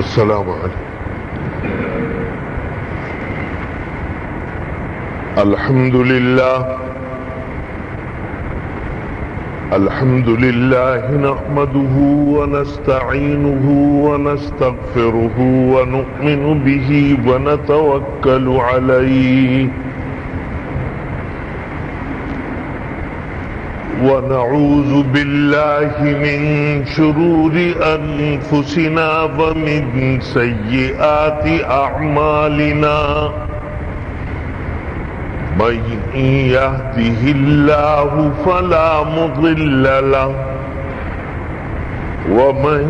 السلام علیکم. الحمد لله نحمده ونستعينه ونستغفره ونؤمن به ونتوكل عليه ونعوذ بالله من شرور أنفسنا ومن سيئات أعمالنا من يهده الله فلا مضل له ومن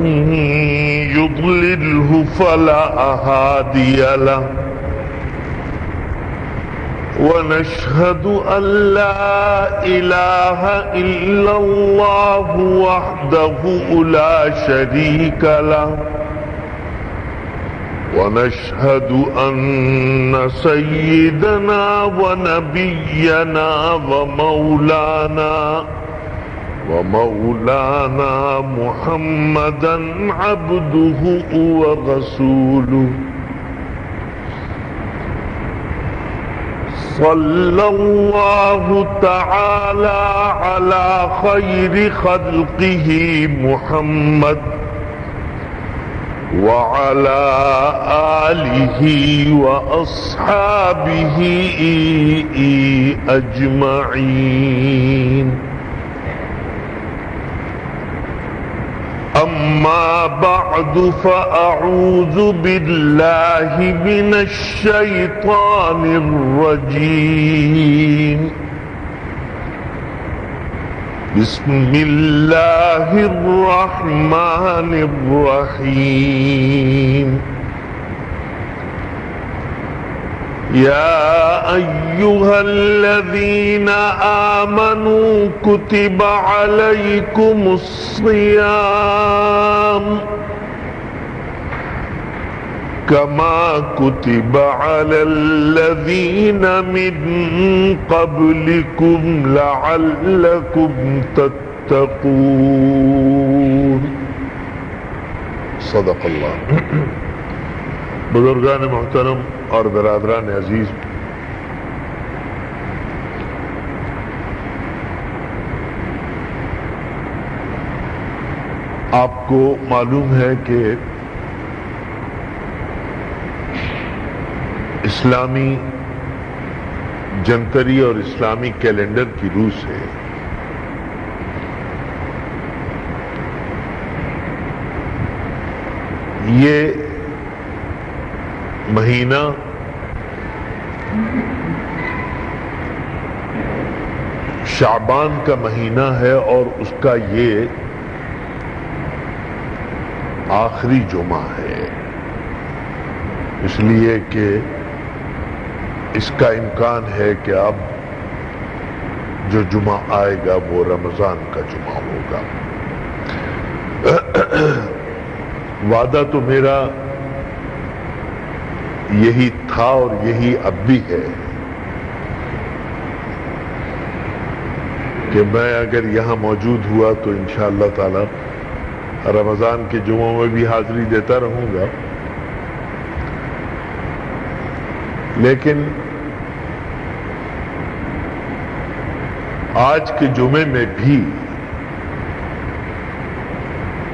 يضلله فلا هادي له ونشهد أن لا إله إلا الله وحده لا شريك له ونشهد أن سيدنا ونبينا ومولانا محمدا عبده ورسوله صلى الله تعالى على خير خلقه محمد وعلى آله وأصحابه أجمعين. أما بعد فأعوذ بالله من الشيطان الرجيم. بسم الله الرحمن الرحيم. يا أيها الذين آمنوا كتب عليكم الصيام كما كتب على الذين من قبلكم لعلكم تتقون. صدق اللہ. بزرگان محترم اور برادران عزیز، آپ کو معلوم ہے کہ اسلامی جنتری اور اسلامی کیلنڈر کی روح سے یہ مہینہ شعبان کا مہینہ ہے اور اس کا یہ آخری جمعہ ہے، اس لیے کہ اس کا امکان ہے کہ اب جو جمعہ آئے گا وہ رمضان کا جمعہ ہوگا. وعدہ تو میرا یہی تھا اور یہی اب بھی ہے کہ میں اگر یہاں موجود ہوا تو انشاءاللہ تعالی رمضان کے جمعوں میں بھی حاضری دیتا رہوں گا، لیکن آج کے جمعے میں بھی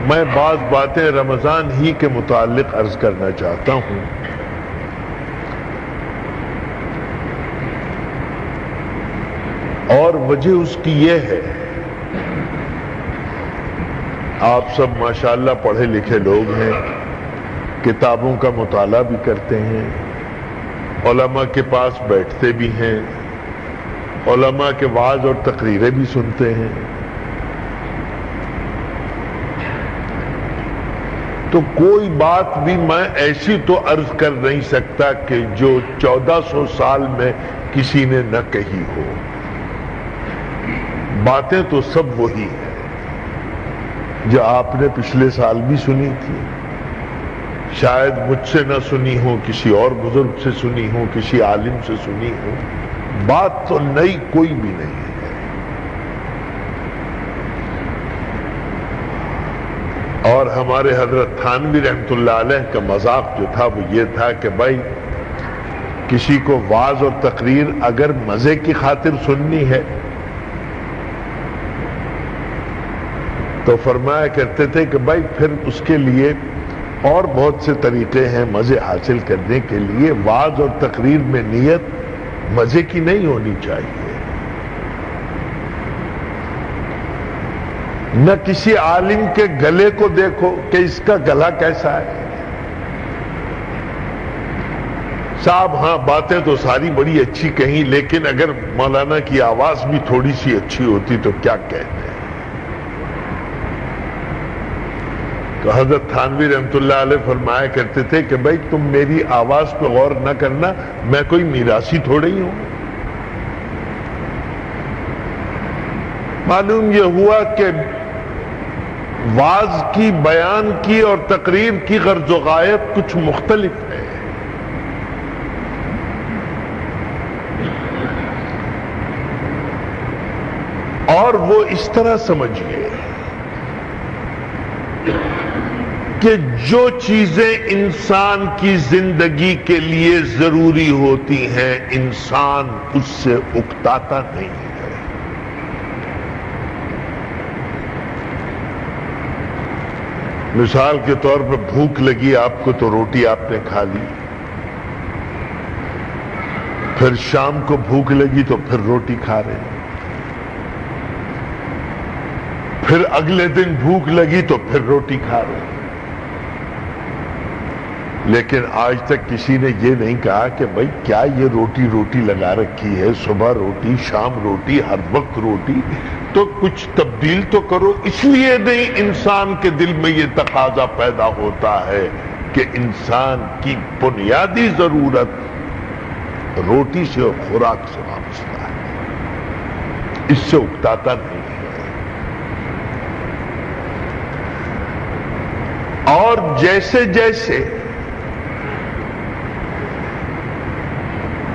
میں بعض باتیں رمضان ہی کے متعلق عرض کرنا چاہتا ہوں. اور وجہ اس کی یہ ہے، آپ سب ماشاءاللہ پڑھے لکھے لوگ ہیں، کتابوں کا مطالعہ بھی کرتے ہیں، علماء کے پاس بیٹھتے بھی ہیں، علماء کے وعظ اور تقریریں بھی سنتے ہیں. تو کوئی بات بھی میں ایسی تو عرض کر نہیں سکتا کہ جو 1400 سال میں کسی نے نہ کہی ہو. باتیں تو سب وہی ہیں جو آپ نے پچھلے سال بھی سنی تھی، شاید مجھ سے نہ سنی ہو، کسی اور بزرگ سے سنی ہو، کسی عالم سے سنی ہو. بات تو نئی کوئی بھی نہیں ہے. اور ہمارے حضرت تھانوی رحمۃ اللہ علیہ کا مذاق جو تھا وہ یہ تھا کہ بھائی کسی کو وعظ اور تقریر اگر مزے کی خاطر سننی ہے تو فرمایا کرتے تھے کہ بھائی پھر اس کے لیے اور بہت سے طریقے ہیں مزے حاصل کرنے کے لیے، وعظ اور تقریر میں نیت مزے کی نہیں ہونی چاہیے۔ نہ کسی عالم کے گلے کو دیکھو کہ اس کا گلا کیسا ہے، صاحب ہاں باتیں تو ساری بڑی اچھی کہیں، لیکن اگر مولانا کی آواز بھی تھوڑی سی اچھی ہوتی تو کیا کہتے ہیں۔ تو حضرت تھانوی رحمۃ اللہ علیہ فرمایا کرتے تھے کہ بھائی تم میری آواز پہ غور نہ کرنا، میں کوئی میراثی تھوڑے ہی ہوں۔ معلوم یہ ہوا کہ وعظ کی، بیان کی اور تقریر کی غرض و غایت کچھ مختلف ہے۔ اور وہ اس طرح سمجھیے کہ جو چیزیں انسان کی زندگی کے لیے ضروری ہوتی ہیں انسان اس سے اکتاتا نہیں ہے۔ مثال کے طور پر بھوک لگی آپ کو تو روٹی آپ نے کھا لی، پھر شام کو بھوک لگی تو پھر روٹی کھا رہے ہیں، پھر اگلے دن بھوک لگی تو پھر روٹی کھا رہے ہیں۔ لیکن آج تک کسی نے یہ نہیں کہا کہ بھائی کیا یہ روٹی روٹی لگا رکھی ہے، صبح روٹی، شام روٹی، ہر وقت روٹی، تو کچھ تبدیل تو کرو۔ اس لیے نہیں انسان کے دل میں یہ تقاضا پیدا ہوتا ہے کہ انسان کی بنیادی ضرورت روٹی سے اور خوراک سے وابستہ ہے، اس سے اکتاتا نہیں ہے۔ اور جیسے جیسے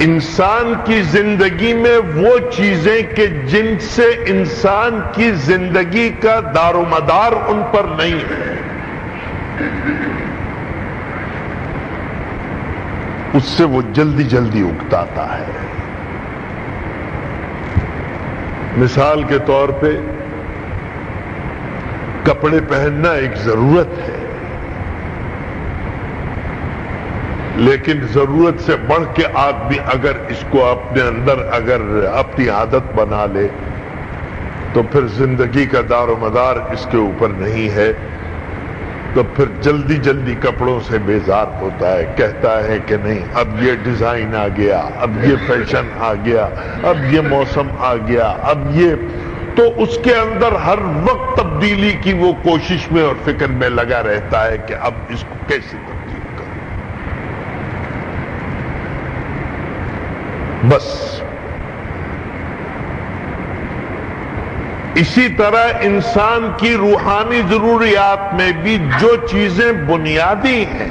انسان کی زندگی میں وہ چیزیں کہ جن سے انسان کی زندگی کا دار و مدار ان پر نہیں ہے، اس سے وہ جلدی جلدی اکتاتا ہے۔ مثال کے طور پہ کپڑے پہننا ایک ضرورت ہے، لیکن ضرورت سے بڑھ کے آدمی اگر اس کو اپنے اندر اگر اپنی عادت بنا لے تو پھر زندگی کا دار و مدار اس کے اوپر نہیں ہے، تو پھر جلدی جلدی کپڑوں سے بیزار ہوتا ہے، کہتا ہے کہ نہیں اب یہ ڈیزائن آ گیا، اب یہ فیشن آ گیا، اب یہ موسم آ گیا، اب یہ، تو اس کے اندر ہر وقت تبدیلی کی وہ کوشش میں اور فکر میں لگا رہتا ہے کہ اب اس کو کیسے تبدیل کروں۔ بس اسی طرح انسان کی روحانی ضروریات میں بھی جو چیزیں بنیادی ہیں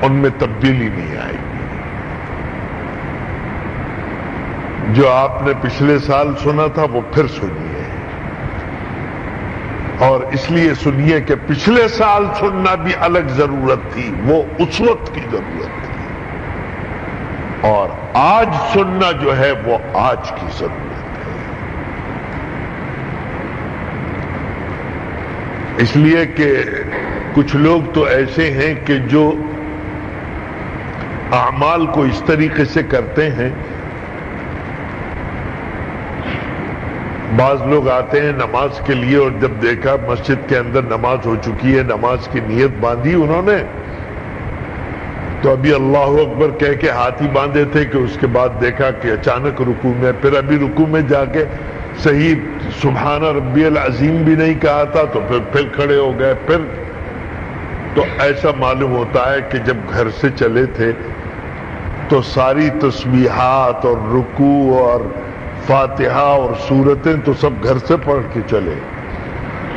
ان میں تبدیلی نہیں آئے گی۔ جو آپ نے پچھلے سال سنا تھا وہ پھر سنیے، اور اس لیے سنیے کہ پچھلے سال سننا بھی الگ ضرورت تھی، وہ اس وقت کی ضرورت تھی، اور آج سننا جو ہے وہ آج کی ضرورت ہے۔ اس لیے کہ کچھ لوگ تو ایسے ہیں کہ جو اعمال کو اس طریقے سے کرتے ہیں، بعض لوگ آتے ہیں نماز کے لیے اور جب دیکھا مسجد کے اندر نماز ہو چکی ہے، نماز کی نیت باندھی انہوں نے، تو ابھی اللہ اکبر کہہ کے ہاتھ ہی باندھے تھے کہ اس کے بعد دیکھا کہ اچانک رکوع میں، پھر ابھی رکوع میں جا کے صحیح سبحان ربی العظیم بھی نہیں کہا تھا تو پھر کھڑے ہو گئے، پھر تو ایسا معلوم ہوتا ہے کہ جب گھر سے چلے تھے تو ساری تسبیحات اور رکوع اور فاتحہ اور سورتیں تو سب گھر سے پڑھ کے چلے،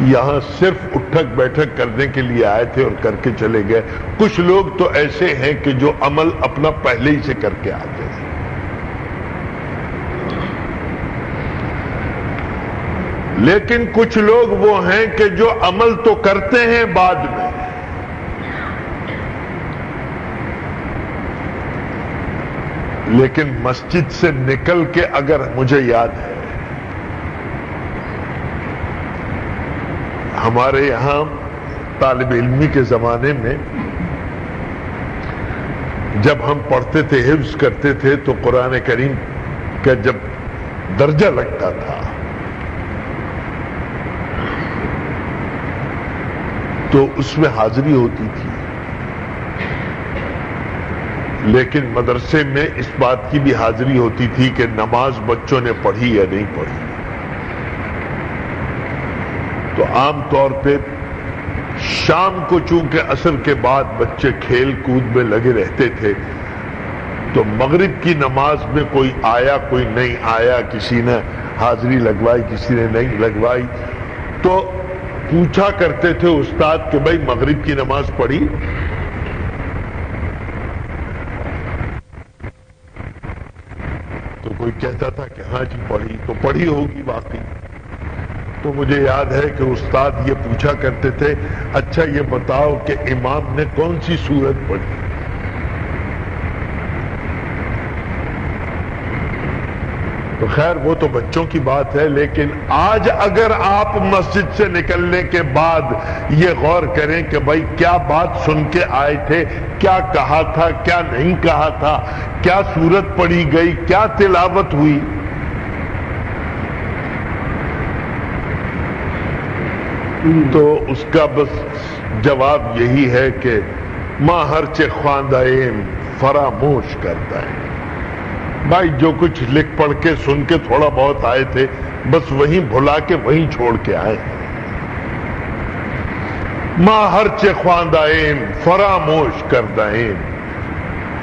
یہاں صرف اٹھک بیٹھک کرنے کے لیے آئے تھے اور کر کے چلے گئے۔ کچھ لوگ تو ایسے ہیں کہ جو عمل اپنا پہلے ہی سے کر کے آتے ہیں۔ لیکن کچھ لوگ وہ ہیں کہ جو عمل تو کرتے ہیں بعد میں. لیکن مسجد سے نکل کے اگر مجھے یاد ہے ہمارے یہاں طالب علمی کے زمانے میں جب ہم پڑھتے تھے حفظ کرتے تھے تو قرآن کریم کا جب درجہ لگتا تھا تو اس میں حاضری ہوتی تھی. لیکن مدرسے میں اس بات کی بھی حاضری ہوتی تھی کہ نماز بچوں نے پڑھی یا نہیں پڑھی. تو عام طور پہ شام کو چونکہ عصر کے بعد بچے کھیل کود میں لگے رہتے تھے تو مغرب کی نماز میں کوئی آیا کوئی نہیں آیا, کسی نے حاضری لگوائی کسی نے نہیں لگوائی, تو پوچھا کرتے تھے استاد کہ بھائی مغرب کی نماز پڑھی؟ تو کوئی کہتا تھا کہ ہاں جی پڑھی. تو پڑھی ہوگی واقعی. تو مجھے یاد ہے کہ استاد یہ پوچھا کرتے تھے اچھا یہ بتاؤ کہ امام نے کون سی سورت پڑھی؟ تو خیر وہ تو بچوں کی بات ہے, لیکن آج اگر آپ مسجد سے نکلنے کے بعد یہ غور کریں کہ بھائی کیا بات سن کے آئے تھے, کیا کہا تھا, کیا نہیں کہا تھا, کیا سورت پڑھی گئی, کیا تلاوت ہوئی, تو اس کا بس جواب یہی ہے کہ ماں ہرچے خواندائیں فراموش کرتا ہے. بھائی جو کچھ لکھ پڑھ کے سن کے تھوڑا بہت آئے تھے بس وہیں بھلا کے وہیں چھوڑ کے آئے. ماں ہرچے خواندائیں فراموش کردائیں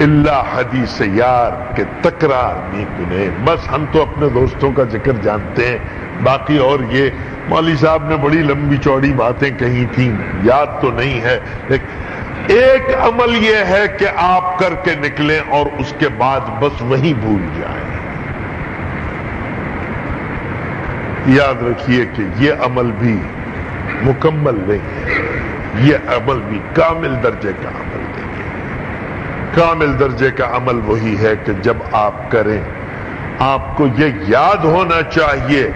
اللہ حدیث یار کے تکرار نہیں کنے. بس ہم تو اپنے دوستوں کا ذکر جانتے ہیں, باقی اور یہ مولوی صاحب نے بڑی لمبی چوڑی باتیں کہی تھیں, یاد تو نہیں ہے. لیکن ایک عمل یہ ہے کہ آپ کر کے نکلیں اور اس کے بعد بس وہیں بھول جائیں. یاد رکھیے کہ یہ عمل بھی مکمل نہیں ہے, یہ عمل بھی کامل درجے کا عمل نہیں ہے. کامل درجے کا عمل وہی ہے کہ جب آپ کریں آپ کو یہ یاد ہونا چاہیے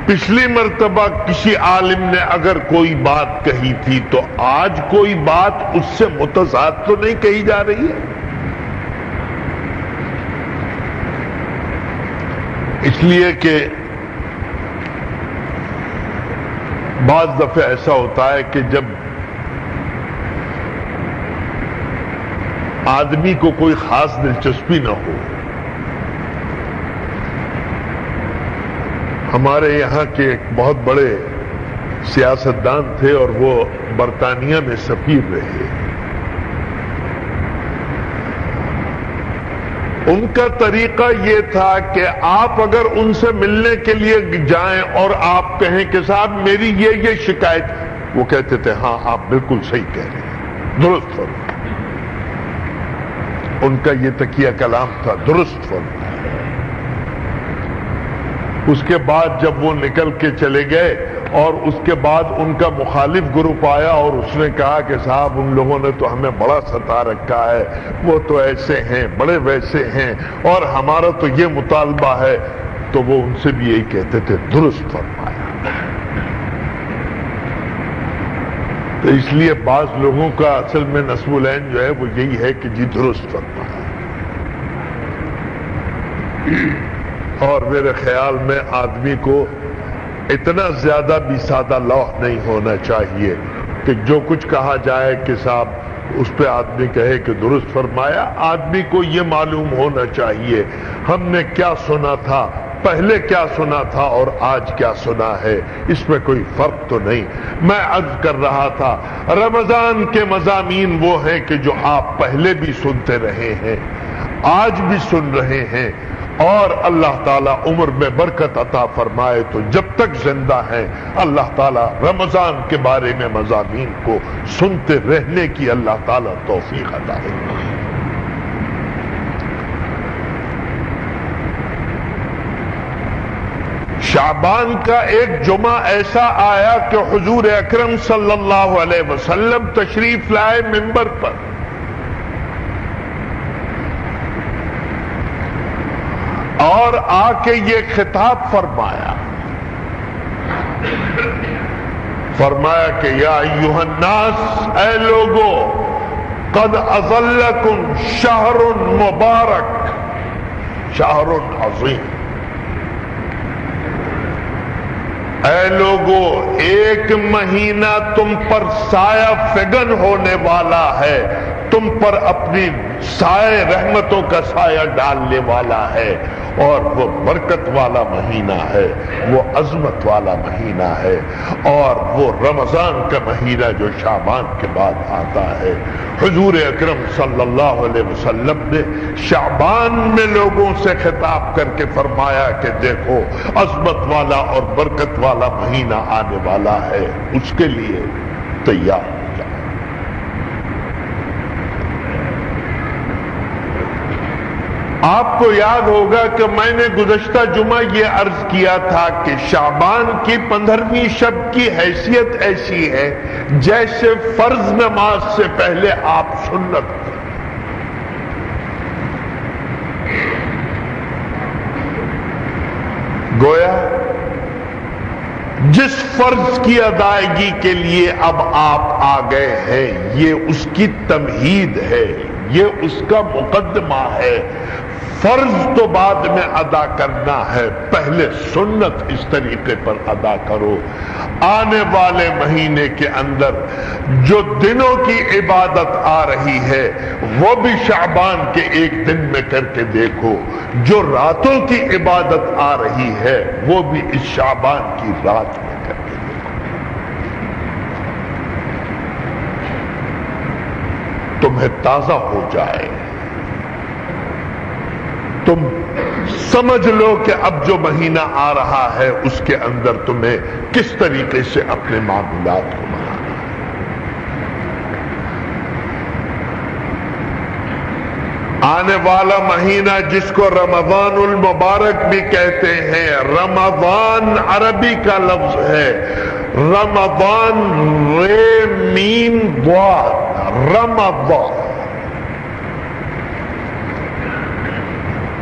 پچھلی مرتبہ کسی عالم نے اگر کوئی بات کہی تھی تو آج کوئی بات اس سے متضاد تو نہیں کہی جا رہی ہے. اس لیے کہ بعض دفعہ ایسا ہوتا ہے کہ جب آدمی کو کوئی خاص دلچسپی نہ ہو. ہمارے یہاں کے ایک بہت بڑے سیاستدان تھے اور وہ برطانیہ میں سفیر رہے. ان کا طریقہ یہ تھا کہ آپ اگر ان سے ملنے کے لیے جائیں اور آپ کہیں کہ صاحب میری یہ شکایت, وہ کہتے تھے ہاں آپ بالکل صحیح کہہ رہے ہیں, درست فرمائیں. ان کا یہ تکیہ کلام تھا, درست فرمائیں. اس کے بعد جب وہ نکل کے چلے گئے اور اس کے بعد ان کا مخالف گروپ آیا اور اس نے کہا کہ صاحب ان لوگوں نے تو ہمیں بڑا ستا رکھا ہے, وہ تو ایسے ہیں بڑے ویسے ہیں اور ہمارا تو یہ مطالبہ ہے, تو وہ ان سے بھی یہی کہتے تھے درست فرمایا. تو اس لیے بعض لوگوں کا اصل میں نصب العین جو ہے وہ یہی ہے کہ جی درست فرمایا. اور میرے خیال میں آدمی کو اتنا زیادہ بھی سادہ لوح نہیں ہونا چاہیے کہ جو کچھ کہا جائے کہ صاحب اس پہ آدمی کہے کہ درست فرمایا. آدمی کو یہ معلوم ہونا چاہیے ہم نے کیا سنا تھا, پہلے کیا سنا تھا اور آج کیا سنا ہے, اس میں کوئی فرق تو نہیں. میں عرض کر رہا تھا رمضان کے مضامین وہ ہیں کہ جو آپ پہلے بھی سنتے رہے ہیں, آج بھی سن رہے ہیں, اور اللہ تعالیٰ عمر میں برکت عطا فرمائے تو جب تک زندہ ہیں اللہ تعالیٰ رمضان کے بارے میں مضامین کو سنتے رہنے کی اللہ تعالیٰ توفیق عطا فرمائے. شعبان کا ایک جمعہ ایسا آیا کہ حضور اکرم صلی اللہ علیہ وسلم تشریف لائے منبر پر، اور آ کے یہ خطاب فرمایا کہ یا ایھا الناس، اے لوگو، قد اظلکم شہر مبارک، شہر عظیم، اے لوگو ایک مہینہ تم پر سایہ فگن ہونے والا ہے، تم پر اپنی سائے رحمتوں کا سایہ ڈالنے والا ہے، اور وہ برکت والا مہینہ ہے، وہ عظمت والا مہینہ ہے، اور وہ رمضان کا مہینہ جو شعبان کے بعد آتا ہے۔ حضور اکرم صلی اللہ علیہ وسلم نے شعبان میں لوگوں سے خطاب کر کے فرمایا کہ دیکھو عظمت والا اور برکت والا مہینہ آنے والا ہے، اس کے لیے تیار ہو جاؤ۔ آپ کو یاد ہوگا کہ میں نے گزشتہ جمعہ یہ عرض کیا تھا کہ شعبان کی 15ویں شب کی حیثیت ایسی ہے جیسے فرض نماز سے پہلے آپ سنت کریں۔ گویا جس فرض کی ادائیگی کے لیے اب آپ آ گئے ہیں، یہ اس کی تمہید ہے، یہ اس کا مقدمہ ہے۔ فرض تو بعد میں ادا کرنا ہے، پہلے سنت اس طریقے پر ادا کرو۔ آنے والے مہینے کے اندر جو دنوں کی عبادت آ رہی ہے وہ بھی شعبان کے ایک دن میں کر کے دیکھو، جو راتوں کی عبادت آ رہی ہے وہ بھی اس شعبان کی رات میں کر کے دیکھو۔ تمہیں تازہ ہو جائے، تم سمجھ لو کہ اب جو مہینہ آ رہا ہے اس کے اندر تمہیں کس طریقے سے اپنے معمولات کو بنانا ہے۔ آنے والا مہینہ جس کو رمضان المبارک بھی کہتے ہیں، رمضان عربی کا لفظ ہے، رمضان رے میم ضاد، رمضان۔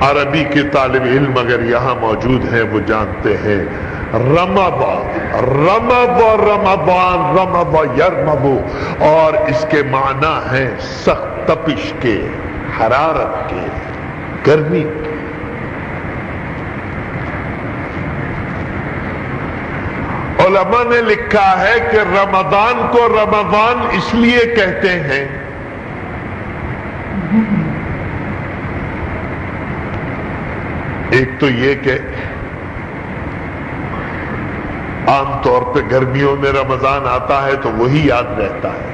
عربی کے طالب علم اگر یہاں موجود ہیں وہ جانتے ہیں رمضان، رمضان، رمضان یرمضو، اور اس کے معنی ہیں سخت تپش کے، حرارت کے، گرمی کے۔ علماء نے لکھا ہے کہ رمضان کو رمضان اس لیے کہتے ہیں ایک تو یہ کہ عام طور پہ گرمیوں میں رمضان آتا ہے تو وہی یاد رہتا ہے،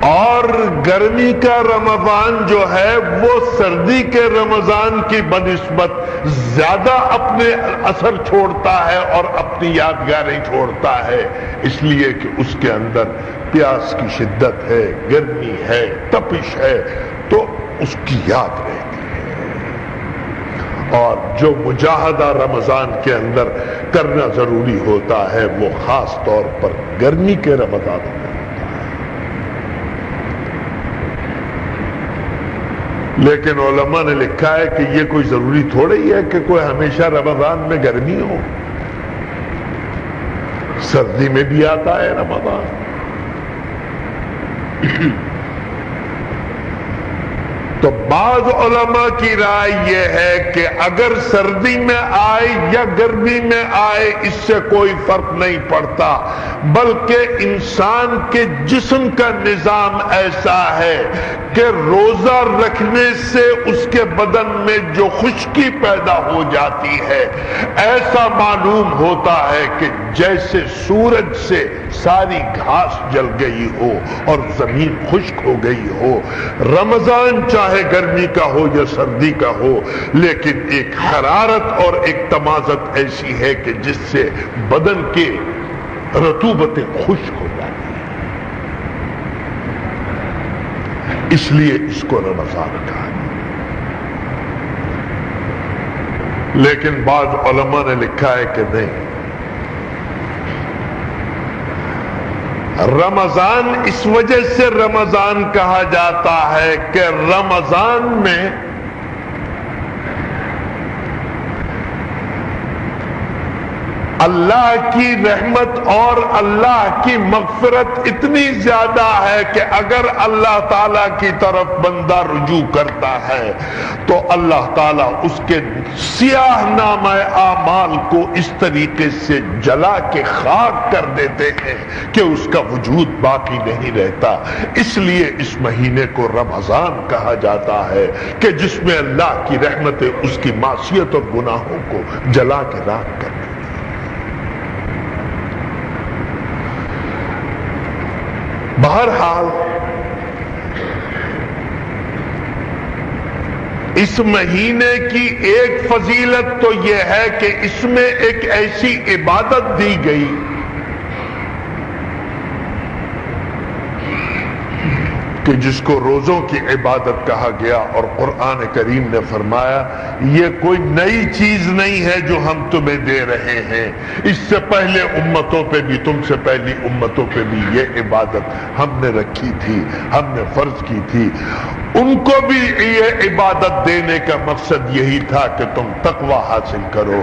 اور گرمی کا رمضان جو ہے وہ سردی کے رمضان کی بنسبت زیادہ اپنے اثر چھوڑتا ہے اور اپنی یادگاریں چھوڑتا ہے، اس لیے کہ اس کے اندر پیاس کی شدت ہے، گرمی ہے، تپش ہے، تو اس کی یاد رہتی ہے۔ اور جو مجاہدہ رمضان کے اندر کرنا ضروری ہوتا ہے وہ خاص طور پر گرمی کے رمضان میں ہوتا ہے۔ لیکن علماء نے لکھا ہے کہ یہ کوئی ضروری تھوڑا ہی ہے کہ کوئی ہمیشہ رمضان میں گرمی ہو، سردی میں بھی آتا ہے رمضان۔ تو بعض علماء کی رائے یہ ہے کہ اگر سردی میں آئے یا گرمی میں آئے اس سے کوئی فرق نہیں پڑتا، بلکہ انسان کے جسم کا نظام ایسا ہے کہ روزہ رکھنے سے اس کے بدن میں جو خشکی پیدا ہو جاتی ہے، ایسا معلوم ہوتا ہے کہ جیسے سورج سے ساری گھاس جل گئی ہو اور زمین خشک ہو گئی ہو۔ رمضان چاہے گرمی کا ہو یا سردی کا ہو، لیکن ایک حرارت اور ایک تمازت ایسی ہے کہ جس سے بدن کے رطوبتیں خشک ہو جاتی ہیں، اس لیے اس کو رمضان کہا۔ لیکن بعض علماء نے لکھا ہے کہ نہیں، رمضان اس وجہ سے رمضان کہا جاتا ہے کہ رمضان میں اللہ کی رحمت اور اللہ کی مغفرت اتنی زیادہ ہے کہ اگر اللہ تعالیٰ کی طرف بندہ رجوع کرتا ہے تو اللہ تعالیٰ اس کے سیاہ نامہ اعمال کو اس طریقے سے جلا کے خاک کر دیتے ہیں کہ اس کا وجود باقی نہیں رہتا۔ اس لیے اس مہینے کو رمضان کہا جاتا ہے کہ جس میں اللہ کی رحمتیں اس کی معصیت اور گناہوں کو جلا کے راکھ کر دیتے۔ بہرحال اس مہینے کی ایک فضیلت تو یہ ہے کہ اس میں ایک ایسی عبادت دی گئی کہ جس کو روزوں کی عبادت کہا گیا، اور قرآن کریم نے فرمایا یہ کوئی نئی چیز نہیں ہے جو ہم تمہیں دے رہے ہیں، اس سے پہلے امتوں پہ بھی، تم سے پہلی امتوں پہ بھی یہ عبادت ہم نے رکھی تھی، ہم نے فرض کی تھی۔ ان کو بھی یہ عبادت دینے کا مقصد یہی تھا کہ تم تقوی حاصل کرو،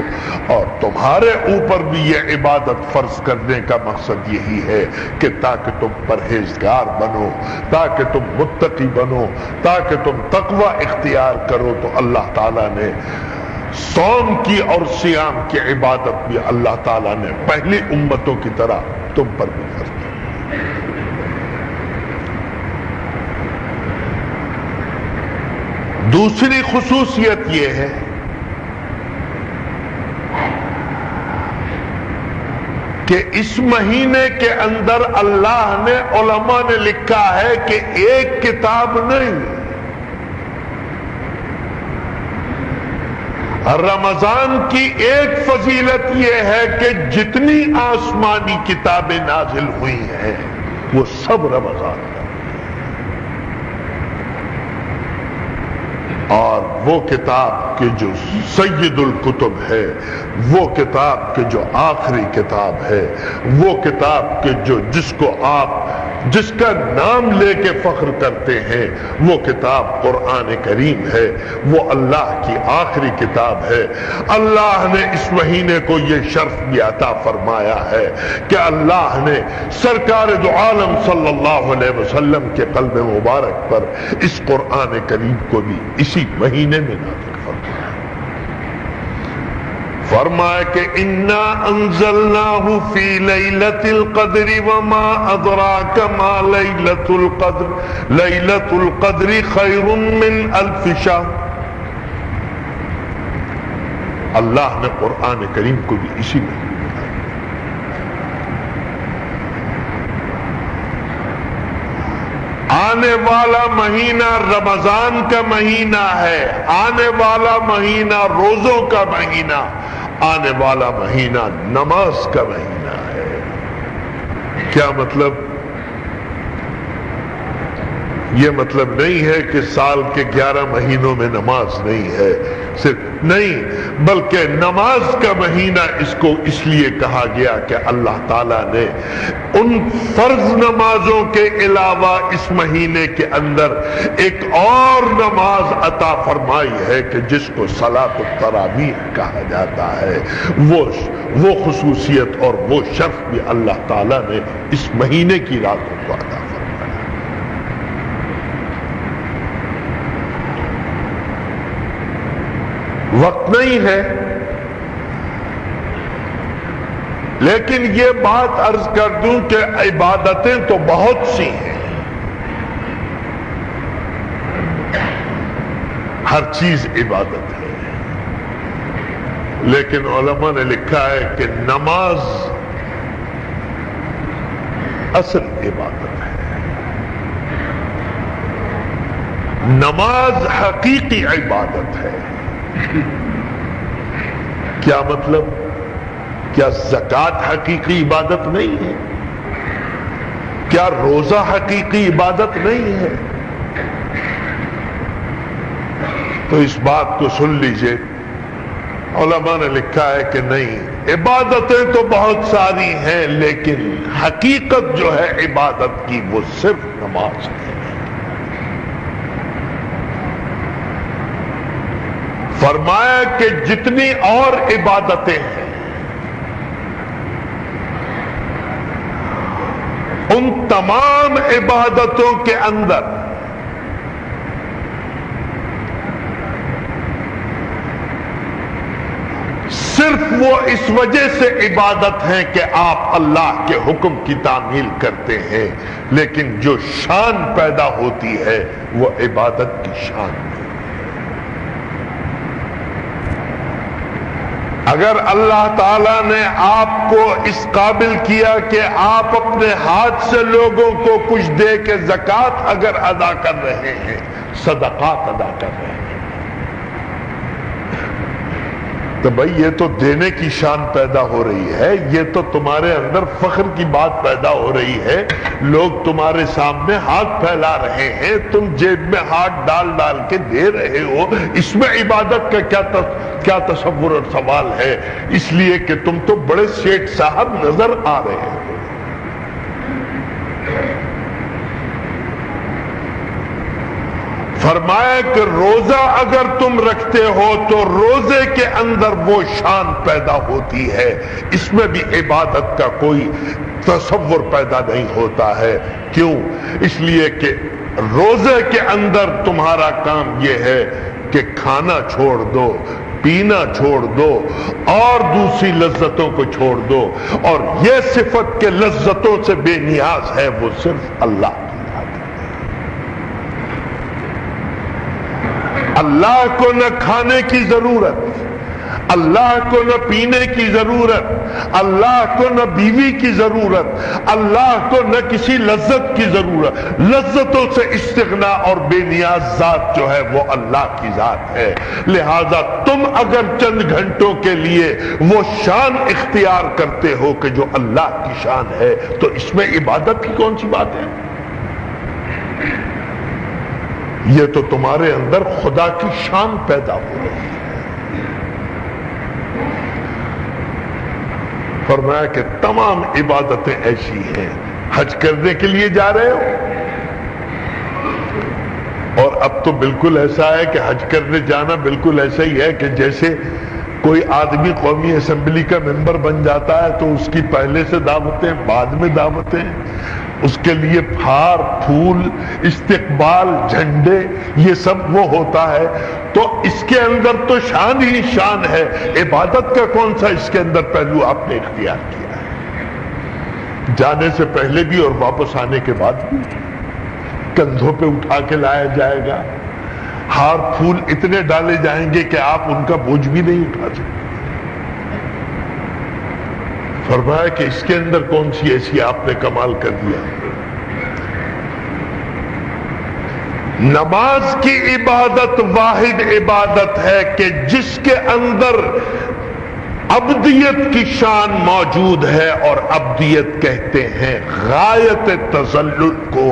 اور تمہارے اوپر بھی یہ عبادت فرض کرنے کا مقصد یہی ہے کہ تاکہ تم پرہیزگار بنو، تاکہ تم متقی بنو، تاکہ تم تقوی اختیار کرو۔ تو اللہ تعالیٰ نے صوم کی اور صیام کی عبادت بھی اللہ تعالیٰ نے پہلی امتوں کی طرح تم پر بھی فرض کی۔ دوسری خصوصیت یہ ہے کہ اس مہینے کے اندر اللہ نے، علماء نے لکھا ہے کہ ایک کتاب نہیں، رمضان کی ایک فضیلت یہ ہے کہ جتنی آسمانی کتابیں نازل ہوئی ہیں وہ سب رمضان میں، اور وہ کتاب کے جو سید الکتب ہے، وہ کتاب کے جو آخری کتاب ہے، وہ کتاب کے جو جس کا نام لے کے فخر کرتے ہیں، وہ کتاب قرآن کریم ہے، وہ اللہ کی آخری کتاب ہے۔ اللہ نے اس مہینے کو یہ شرف بھی عطا فرمایا ہے کہ اللہ نے سرکار دو عالم صلی اللہ علیہ وسلم کے قلب مبارک پر اس قرآن کریم کو بھی اسی مہینے میں نازل فرمایا۔ فرمایا کہ انا انزلناہ فی لیلۃ القدر وما ادراک ما لیلۃ القدر لیلۃ القدر خیر من الف شہر۔ اللہ نے قرآن کریم کو بھی اسی میں آنے والا مہینہ رمضان کا مہینہ ہے، آنے والا مہینہ روزوں کا مہینہ، آنے والا مہینہ نماز کا مہینہ ہے۔ کیا مطلب؟ یہ مطلب نہیں ہے کہ سال کے 11 مہینوں میں نماز نہیں ہے، صرف نہیں، بلکہ نماز کا مہینہ اس کو اس لیے کہا گیا کہ اللہ تعالیٰ نے ان فرض نمازوں کے علاوہ اس مہینے کے اندر ایک اور نماز عطا فرمائی ہے کہ جس کو صلاۃ التراویح کہا جاتا ہے۔ وہ خصوصیت اور وہ شرف بھی اللہ تعالیٰ نے اس مہینے کی راتوں کو عطا فرمایا۔ وقت نہیں ہے، لیکن یہ بات عرض کر دوں کہ عبادتیں تو بہت سی ہیں، ہر چیز عبادت ہے، لیکن علماء نے لکھا ہے کہ نماز اصل عبادت ہے، نماز حقیقی عبادت ہے۔ کیا مطلب؟ کیا زکوٰۃ حقیقی عبادت نہیں ہے؟ کیا روزہ حقیقی عبادت نہیں ہے؟ تو اس بات کو سن لیجئے علماء نے لکھا ہے کہ نہیں، عبادتیں تو بہت ساری ہیں لیکن حقیقت جو ہے عبادت کی وہ صرف نماز ہے۔ فرمایا کہ جتنی اور عبادتیں ہیں ان تمام عبادتوں کے اندر صرف وہ اس وجہ سے عبادت ہے کہ آپ اللہ کے حکم کی تعمیل کرتے ہیں، لیکن جو شان پیدا ہوتی ہے وہ عبادت کی شان ہے۔ اگر اللہ تعالیٰ نے آپ کو اس قابل کیا کہ آپ اپنے ہاتھ سے لوگوں کو کچھ دے کے زکوٰۃ اگر ادا کر رہے ہیں، صدقات ادا کر رہے ہیں، تو بھائی یہ تو دینے کی شان پیدا ہو رہی ہے، یہ تو تمہارے اندر فخر کی بات پیدا ہو رہی ہے۔ لوگ تمہارے سامنے ہاتھ پھیلا رہے ہیں، تم جیب میں ہاتھ ڈال ڈال کے دے رہے ہو، اس میں عبادت کا کیا تصور اور سوال ہے؟ اس لیے کہ تم تو بڑے سیٹھ صاحب نظر آ رہے ہو۔ فرمایا کہ روزہ اگر تم رکھتے ہو تو روزے کے اندر وہ شان پیدا ہوتی ہے، اس میں بھی عبادت کا کوئی تصور پیدا نہیں ہوتا ہے۔ کیوں؟ اس لیے کہ روزے کے اندر تمہارا کام یہ ہے کہ کھانا چھوڑ دو، پینا چھوڑ دو اور دوسری لذتوں کو چھوڑ دو، اور یہ صفت کہ لذتوں سے بے نیاز ہے وہ صرف اللہ کی۔ اللہ کو نہ کھانے کی ضرورت، اللہ کو نہ پینے کی ضرورت، اللہ کو نہ بیوی کی ضرورت، اللہ کو نہ کسی لذت کی ضرورت۔ لذتوں سے استغنا اور بے نیاز ذات جو ہے وہ اللہ کی ذات ہے۔ لہذا تم اگر چند گھنٹوں کے لیے وہ شان اختیار کرتے ہو کہ جو اللہ کی شان ہے، تو اس میں عبادت کی کون سی بات ہے؟ یہ تو تمہارے اندر خدا کی شان پیدا ہو رہی ہے۔ فرمایا کہ تمام عبادتیں ایسی ہیں۔ حج کرنے کے لیے جا رہے ہو، اور اب تو بالکل ایسا ہے کہ حج کرنے جانا بالکل ایسا ہی ہے کہ جیسے کوئی آدمی قومی اسمبلی کا ممبر بن جاتا ہے تو اس کی پہلے سے دعوتیں، بعد میں دعوتیں، اس کے لیے پھار پھول، استقبال، جھنڈے، یہ سب وہ ہوتا ہے۔ تو اس کے اندر تو شان ہی شان ہے، عبادت کا کون سا اس کے اندر پہلو آپ نے اختیار کیا ہے؟ جانے سے پہلے بھی اور واپس آنے کے بعد بھی کندھوں پہ اٹھا کے لایا جائے گا، ہار پھول اتنے ڈالے جائیں گے کہ آپ ان کا بوجھ بھی نہیں اٹھا سکتے۔ فرمایا کہ اس کے اندر کون سی ایسی آپ نے کمال کر دیا؟ نماز کی عبادت واحد عبادت ہے کہ جس کے اندر عبدیت کی شان موجود ہے، اور عبدیت کہتے ہیں غایت تذلل کو،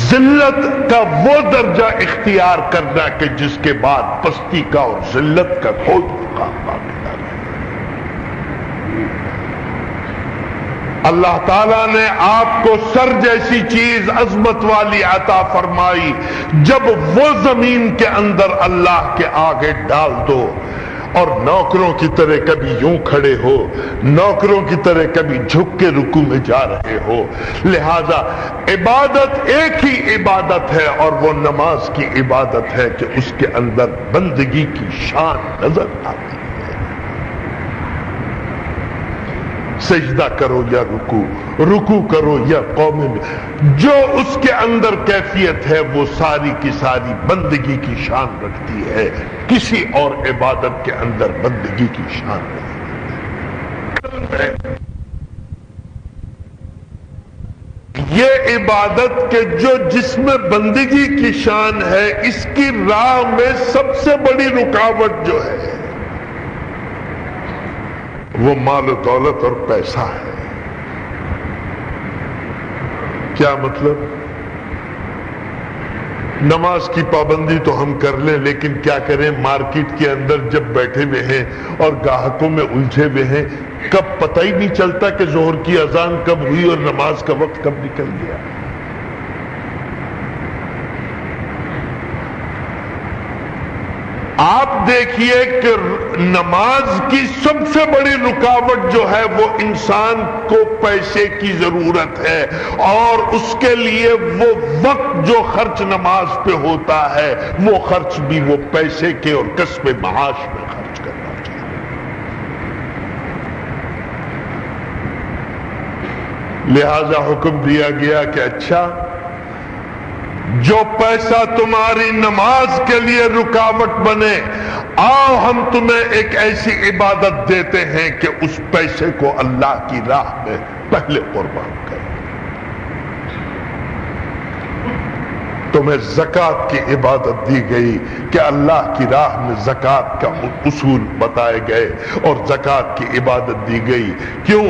ذلت کا وہ درجہ اختیار کرنا کہ جس کے بعد پستی کا اور ذلت کا کوئی مقام باقی نہ رہے۔ اللہ تعالیٰ نے آپ کو سر جیسی چیز عظمت والی عطا فرمائی، جب وہ زمین کے اندر اللہ کے آگے ڈال دو اور نوکروں کی طرح کبھی یوں کھڑے ہو، نوکروں کی طرح کبھی جھک کے رکوع میں جا رہے ہو۔ لہذا عبادت ایک ہی عبادت ہے، اور وہ نماز کی عبادت ہے کہ اس کے اندر بندگی کی شان نظر آتی ہے۔ سجدہ کرو یا رکوع کرو یا قوم میں، جو اس کے اندر کیفیت ہے وہ ساری کی ساری بندگی کی شان رکھتی ہے، کسی اور عبادت کے اندر بندگی کی شان نہیں ہے۔ یہ عبادت کے جو جس میں بندگی کی شان ہے، اس کی راہ میں سب سے بڑی رکاوٹ جو ہے وہ مال و دولت اور پیسہ ہے۔ کیا مطلب؟ نماز کی پابندی تو ہم کر لیں، لیکن کیا کریں، مارکیٹ کے اندر جب بیٹھے ہوئے ہیں اور گاہکوں میں الجھے ہوئے ہیں، کب پتہ ہی نہیں چلتا کہ ظہر کی اذان کب ہوئی اور نماز کا وقت کب نکل گیا۔ آپ دیکھیے کہ نماز کی سب سے بڑی رکاوٹ جو ہے وہ انسان کو پیسے کی ضرورت ہے، اور اس کے لیے وہ وقت جو خرچ نماز پہ ہوتا ہے وہ خرچ بھی وہ پیسے کے اور کسب معاش میں خرچ کرنا چاہیے۔ لہذا حکم دیا گیا کہ اچھا، جو پیسہ تمہاری نماز کے لیے رکاوٹ بنے، آؤ ہم تمہیں ایک ایسی عبادت دیتے ہیں کہ اس پیسے کو اللہ کی راہ میں پہلے قربان کرو۔ تمہیں زکوٰۃ کی عبادت دی گئی کہ اللہ کی راہ میں زکوٰۃ کا اصول بتائے گئے اور زکوٰۃ کی عبادت دی گئی۔ کیوں؟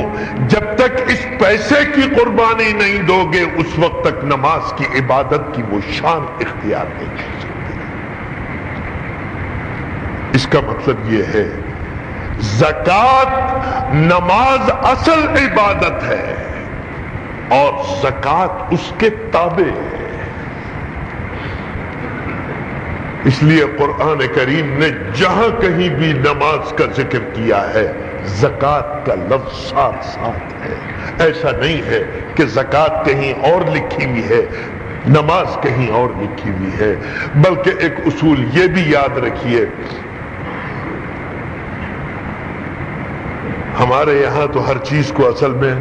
جب تک اس پیسے کی قربانی نہیں دو گے اس وقت تک نماز کی عبادت کی وہ شان اختیار نہیں کر سکتے۔ اس کا مطلب یہ ہے زکوٰۃ نماز اصل عبادت ہے اور زکوٰۃ اس کے تابع ہے۔ اس لیے قرآن کریم نے جہاں کہیں بھی نماز کا ذکر کیا ہے زکوٰۃ کا لفظ ساتھ ساتھ ہے۔ ایسا نہیں ہے کہ زکوٰۃ کہیں اور لکھی ہوئی ہے، نماز کہیں اور لکھی ہوئی ہے، بلکہ ایک اصول یہ بھی یاد رکھیے، ہمارے یہاں تو ہر چیز کو اصل میں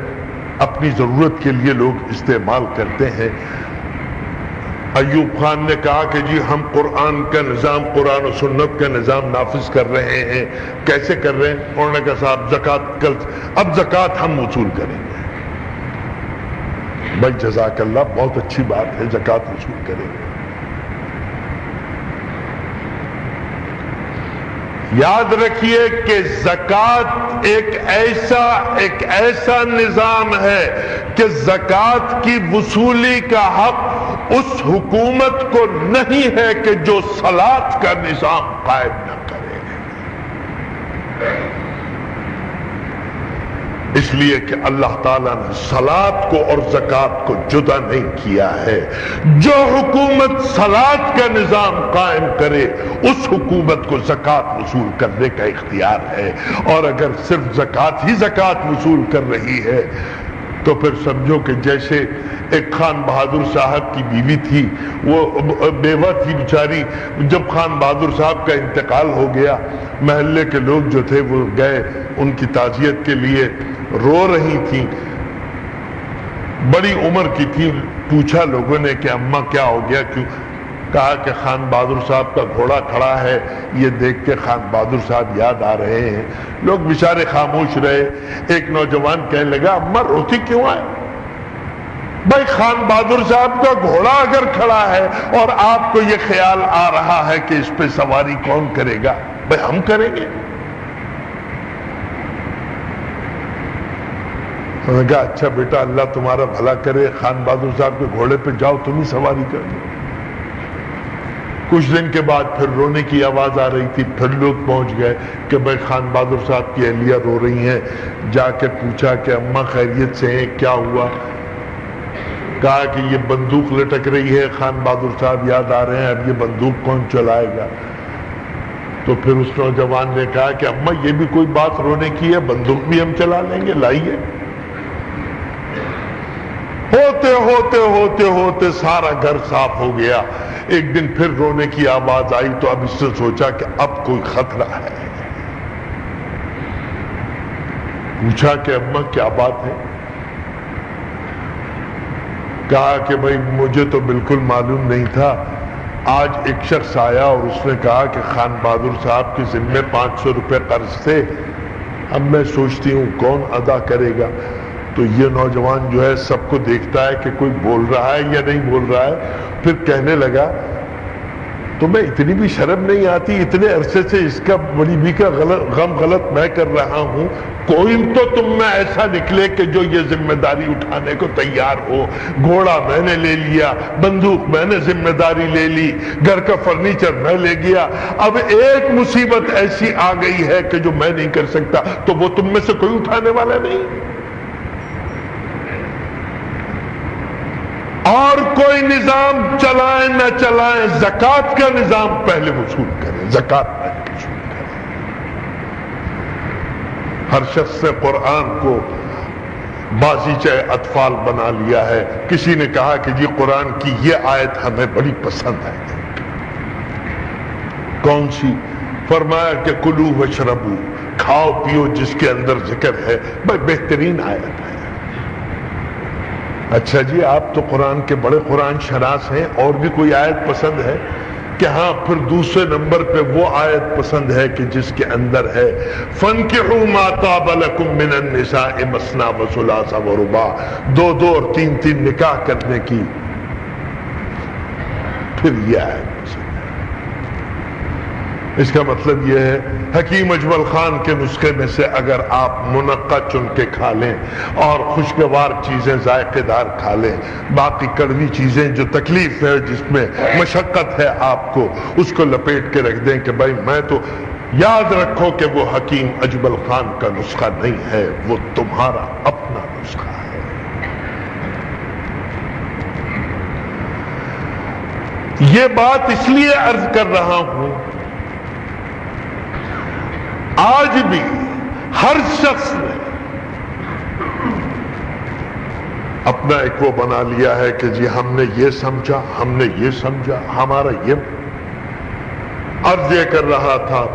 اپنی ضرورت کے لیے لوگ استعمال کرتے ہیں۔ ایوب خان نے کہا کہ جی ہم قرآن کا نظام، قرآن و سنت کا نظام نافذ کر رہے ہیں۔ کیسے کر رہے ہیں؟ انہوں نے کہا صاحب زکوٰۃ اب زکوٰۃ ہم وصول کریں گے۔ بھائی جزاک اللہ، بہت اچھی بات ہے، زکوٰۃ وصول کریں گے۔ یاد رکھیے کہ زکوٰۃ ایک ایسا نظام ہے کہ زکوٰۃ کی وصولی کا حق اس حکومت کو نہیں ہے کہ جو صلاۃ کا نظام قائم نہ کرے۔ اس لیے کہ اللہ تعالیٰ نے صلاۃ کو اور زکوٰۃ کو جدا نہیں کیا ہے۔ جو حکومت صلاۃ کا نظام قائم کرے اس حکومت کو زکوٰۃ وصول کرنے کا اختیار ہے، اور اگر صرف زکوٰۃ ہی زکوٰۃ وصول کر رہی ہے تو پھر سمجھو کہ جیسے ایک خان بہادر صاحب کی بیوی تھی، وہ بیوہ تھی بیچاری، جب خان بہادر صاحب کا انتقال ہو گیا، محلے کے لوگ جو تھے وہ گئے ان کی تعزیت کے لیے، رو رہی تھیں، بڑی عمر کی تھی۔ پوچھا لوگوں نے کہ اماں کیا ہو گیا، کیوں؟ کہا کہ خان بہادر صاحب کا گھوڑا کھڑا ہے، یہ دیکھ کے خان بہادر صاحب یاد آ رہے ہیں۔ لوگ بیچارے خاموش رہے۔ ایک نوجوان کہنے لگا اماں روتی کیوں ہے؟ بھائی خان بہادر صاحب کا گھوڑا اگر کھڑا ہے اور آپ کو یہ خیال آ رہا ہے کہ اس پہ سواری کون کرے گا، بھائی ہم کریں گے۔ انہوں نے کہا اچھا بیٹا اللہ تمہارا بھلا کرے، خان بہادر صاحب کے گھوڑے پہ جاؤ، تم ہی سواری کر دو۔ کچھ دن کے بعد پھر رونے کی آواز آ رہی تھی، پھر لوگ پہنچ گئے کہ بھائی خان بہادر صاحب کی اہلیہ رو رہی ہیں۔ جا کے پوچھا کہ اماں خیریت سے ہیں، کیا ہوا؟ کہا کہ یہ بندوق لٹک رہی ہے، خان بہادر صاحب یاد آ رہے ہیں، اب یہ بندوق کون چلائے گا؟ تو پھر اس نوجوان نے کہا کہ اماں یہ بھی کوئی بات رونے کی ہے، بندوق بھی ہم چلا لیں گے، لائیے۔ ہوتے ہوتے ہوتے ہوتے سارا گھر صاف ہو گیا۔ ایک دن پھر رونے کی آواز آئی تو اب اس سے سوچا کہ اب کوئی خطرہ ہے۔ پوچھا کہ اماں کیا بات ہے؟ کہا کہ بھائی مجھے تو بالکل معلوم نہیں تھا، آج ایک شخص آیا اور اس نے کہا کہ خان بہادر صاحب کے ذمے 500 روپے قرض تھے، اب میں سوچتی ہوں کون ادا کرے گا۔ تو یہ نوجوان جو ہے سب کو دیکھتا ہے کہ کوئی بول رہا ہے یا نہیں بول رہا ہے، پھر کہنے لگا تمہیں اتنی بھی شرم نہیں آتی؟ اتنے عرصے سے اس کا بڑی بھی کا غم غلط میں کر رہا ہوں، کوئی تو تم میں ایسا نکلے کہ جو یہ ذمہ داری اٹھانے کو تیار ہو۔ گھوڑا میں نے لے لیا، بندوق میں نے ذمہ داری لے لی، گھر کا فرنیچر میں لے گیا، اب ایک مصیبت ایسی آ گئی ہے کہ جو میں نہیں کر سکتا، تو وہ تم میں سے کوئی اٹھانے والا نہیں؟ اور کوئی نظام چلائیں نہ چلائیں، زکوٰۃ کا نظام پہلے وصول کریں، زکوٰۃ پہلے وصول کریں۔ ہر شخص نے قرآن کو بازیچہ اطفال بنا لیا ہے۔ کسی نے کہا کہ جی قرآن کی یہ آیت ہمیں بڑی پسند ہے۔ کون سی؟ فرمایا کہ کلو واشربو، کھاؤ پیو، جس کے اندر ذکر ہے، بہترین آیت ہے۔ اچھا جی، آپ تو قرآن کے بڑے قرآن شناس ہیں، اور بھی کوئی آیت پسند ہے؟ کہ ہاں، پھر دوسرے نمبر پہ وہ آیت پسند ہے کہ جس کے اندر ہے فَانْكِحُوا مَا طَابَ لَكُم مِّنَ النِّسَاءِ مَثْنَىٰ وَثُلَاثَ وَرُبَاعَ، دو دو اور تین تین نکاح کرنے کی۔ پھر یہ آیت پسند ہے۔ اس کا مطلب یہ ہے حکیم اجمل خان کے نسخے میں سے اگر آپ منقع چن کے کھا لیں اور خوشگوار چیزیں ذائقے دار کھا لیں، باقی کڑوی چیزیں جو تکلیف ہے، جس میں مشقت ہے، آپ کو اس کو لپیٹ کے رکھ دیں کہ بھائی میں تو، یاد رکھو کہ وہ حکیم اجمل خان کا نسخہ نہیں ہے، وہ تمہارا اپنا نسخہ ہے۔ یہ بات اس لیے عرض کر رہا ہوں، آج بھی ہر شخص نے اپنا ایک وہ بنا لیا ہے کہ جی ہم نے یہ سمجھا، ہم نے یہ سمجھا، ہمارا یہ۔ عرض یہ کر رہا تھا،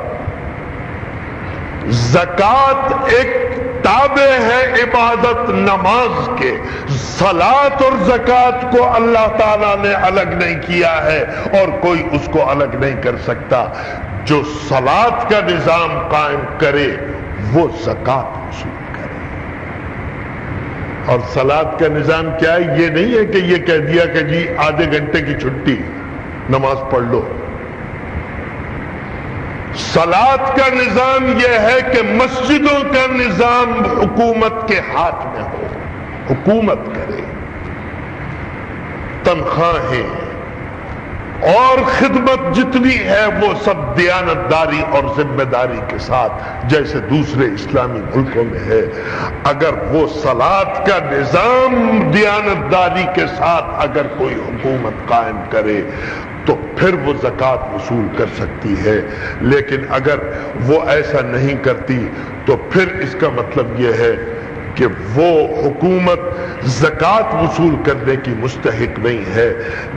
زکوٰۃ ایک تابع ہے عبادت نماز کے۔ صلاۃ اور زکوٰۃ کو اللہ تعالیٰ نے الگ نہیں کیا ہے، اور کوئی اس کو الگ نہیں کر سکتا۔ جو صلاۃ کا نظام قائم کرے وہ زکوٰۃ وصول کرے۔ اور صلاۃ کا نظام کیا ہے؟ یہ نہیں ہے کہ یہ کہہ دیا کہ جی آدھے گھنٹے کی چھٹی، نماز پڑھ لو۔ صلاۃ کا نظام یہ ہے کہ مسجدوں کا نظام حکومت کے ہاتھ میں ہو، حکومت کرے، تنخواہیں اور خدمت جتنی ہے وہ سب دیانتداری اور ذمہ داری کے ساتھ، جیسے دوسرے اسلامی ملکوں میں ہے۔ اگر وہ صلاۃ کا نظام دیانتداری کے ساتھ اگر کوئی حکومت قائم کرے تو پھر وہ زکوٰۃ وصول کر سکتی ہے، لیکن اگر وہ ایسا نہیں کرتی تو پھر اس کا مطلب یہ ہے کہ وہ حکومت زکوٰۃ وصول کرنے کی مستحق نہیں ہے۔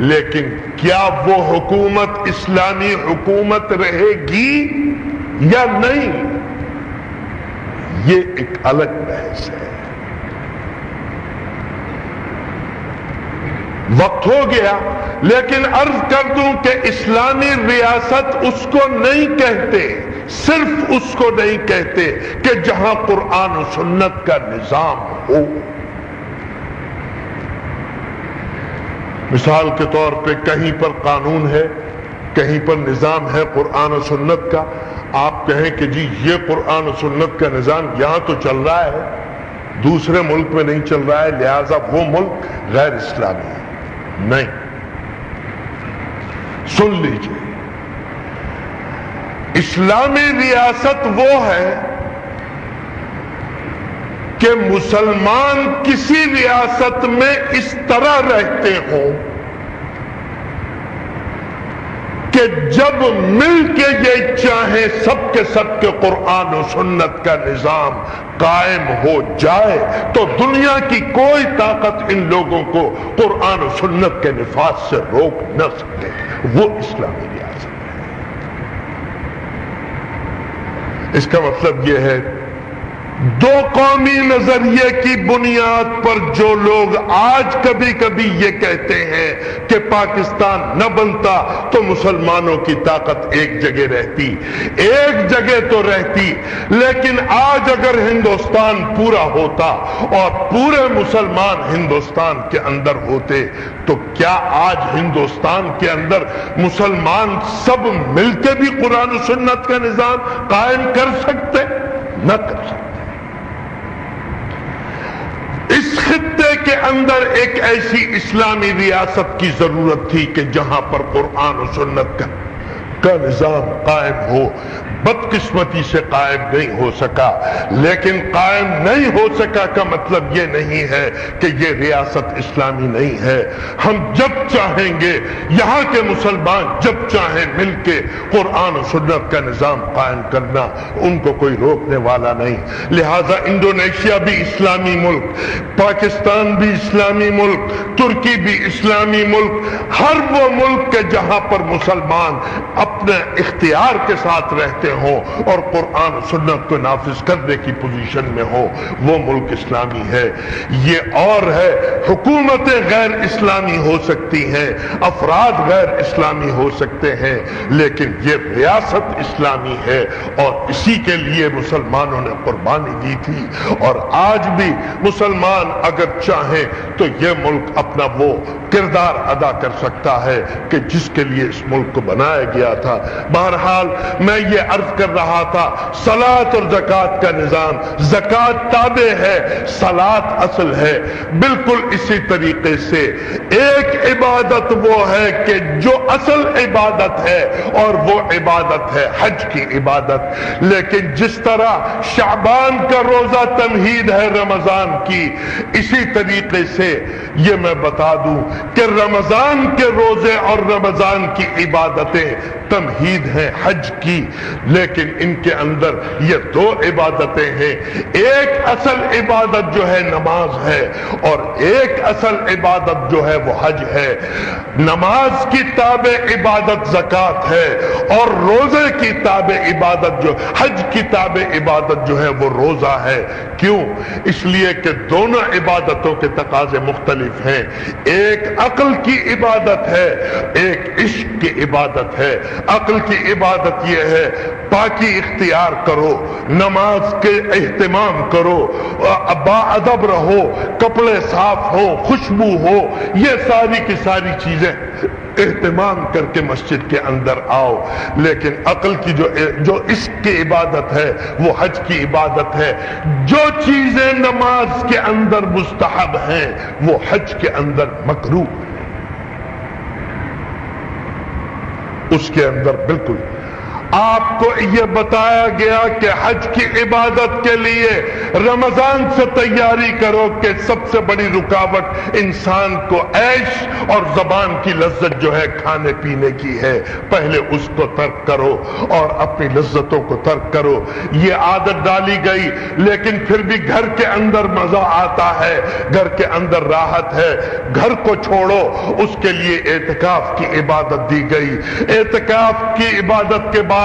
لیکن کیا وہ حکومت اسلامی حکومت رہے گی یا نہیں، یہ ایک الگ بحث ہے۔ وقت ہو گیا، لیکن عرض کر دوں کہ اسلامی ریاست اس کو نہیں کہتے، صرف اس کو نہیں کہتے کہ جہاں قرآن و سنت کا نظام ہو۔ مثال کے طور پہ کہیں پر قانون ہے، کہیں پر نظام ہے قرآن و سنت کا، آپ کہیں کہ جی یہ قرآن و سنت کا نظام یہاں تو چل رہا ہے، دوسرے ملک میں نہیں چل رہا ہے، لہذا وہ ملک غیر اسلامی ہے۔ نہیں، سن لیجیے، اسلامی ریاست وہ ہے کہ مسلمان کسی ریاست میں اس طرح رہتے ہوں کہ جب مل کے یہ چاہیں سب کے قرآن و سنت کا نظام قائم ہو جائے تو دنیا کی کوئی طاقت ان لوگوں کو قرآن و سنت کے نفاذ سے روک نہ سکے۔ وہ اسلامی ریاست ہے۔ اس کا مطلب یہ ہے دو قومی نظریے کی بنیاد پر جو لوگ آج کبھی کبھی یہ کہتے ہیں کہ پاکستان نہ بنتا تو مسلمانوں کی طاقت ایک جگہ رہتی، ایک جگہ تو رہتی، لیکن آج اگر ہندوستان پورا ہوتا اور پورے مسلمان ہندوستان کے اندر ہوتے تو کیا آج ہندوستان کے اندر مسلمان سب مل کے بھی قرآن و سنت کا نظام قائم کر سکتے؟ نہ کر سکتے۔ اس خطے کے اندر ایک ایسی اسلامی ریاست کی ضرورت تھی کہ جہاں پر قرآن و سنت کا نظام قائم ہو۔ بدقسمتی سے قائم نہیں ہو سکا، لیکن قائم نہیں ہو سکا کا مطلب یہ نہیں ہے کہ یہ ریاست اسلامی نہیں ہے۔ ہم جب چاہیں گے، یہاں کے مسلمان جب چاہیں مل کے قرآن و سنت کا نظام قائم کرنا، ان کو کوئی روکنے والا نہیں۔ لہذا انڈونیشیا بھی اسلامی ملک، پاکستان بھی اسلامی ملک، ترکی بھی اسلامی ملک، ہر وہ ملک کے جہاں پر مسلمان اپنے اختیار کے ساتھ رہتے ہوں اور قرآن و سنت کو نافذ کرنے کی پوزیشن میں ہو، وہ ملک اسلامی ہے۔ یہ اور ہے، حکومتیں غیر اسلامی ہو سکتی ہیں، افراد غیر اسلامی ہو سکتے ہیں، لیکن یہ ریاست اسلامی ہے اور اسی کے لیے مسلمانوں نے قربانی دی تھی۔ اور آج بھی مسلمان اگر چاہیں تو یہ ملک اپنا وہ کردار ادا کر سکتا ہے کہ جس کے لیے اس ملک کو بنایا گیا تھا۔ بہرحال میں یہ عرض کر رہا تھا، صلاۃ اور زکوٰۃ کا نظام، زکوٰۃ تابع ہے، صلاۃ اصل ہے۔ بالکل اسی طریقے سے ایک عبادت وہ ہے کہ جو اصل عبادت ہے اور وہ عبادت ہے حج کی عبادت۔ لیکن جس طرح شعبان کا روزہ تمہید ہے رمضان کی، اسی طریقے سے یہ میں بتا دوں کہ رمضان کے روزے اور رمضان کی عبادتیں تمہید ہیں حج کی، لیکن ان کے اندر یہ دو عبادتیں ہیں۔ ایک اصل عبادت جو ہے نماز ہے اور ایک اصل عبادت جو ہے وہ حج ہے۔ نماز کی تابع عبادت زکوٰۃ ہے اور روزے کی تابع عبادت جو حج کی تابع عبادت جو ہے وہ روزہ ہے۔ کیوں؟ اس لیے کہ دونوں عبادتوں کے تقاضے مختلف ہیں۔ ایک عقل کی عبادت ہے، ایک عشق کی عبادت ہے۔ عقل کی عبادت یہ ہے پاکی اختیار کرو، نماز کے اہتمام کرو، باادب رہو، کپڑے صاف ہو، خوشبو ہو، یہ ساری کی ساری چیزیں اہتمام کر کے مسجد کے اندر آؤ۔ لیکن عقل کی جو عشق کی عبادت ہے وہ حج کی عبادت ہے۔ جو چیزیں نماز کے اندر مستحب ہیں وہ حج کے اندر مکروہ، اس کے اندر بالکل آپ کو یہ بتایا گیا کہ حج کی عبادت کے لیے رمضان سے تیاری کرو کہ سب سے بڑی رکاوٹ انسان کو عیش اور زبان کی لذت جو ہے کھانے پینے کی ہے، پہلے اس کو ترک کرو اور اپنی لذتوں کو ترک کرو۔ یہ عادت ڈالی گئی، لیکن پھر بھی گھر کے اندر مزہ آتا ہے، گھر کے اندر راحت ہے، گھر کو چھوڑو۔ اس کے لیے اعتکاف کی عبادت دی گئی۔ اعتکاف کی عبادت کے بعد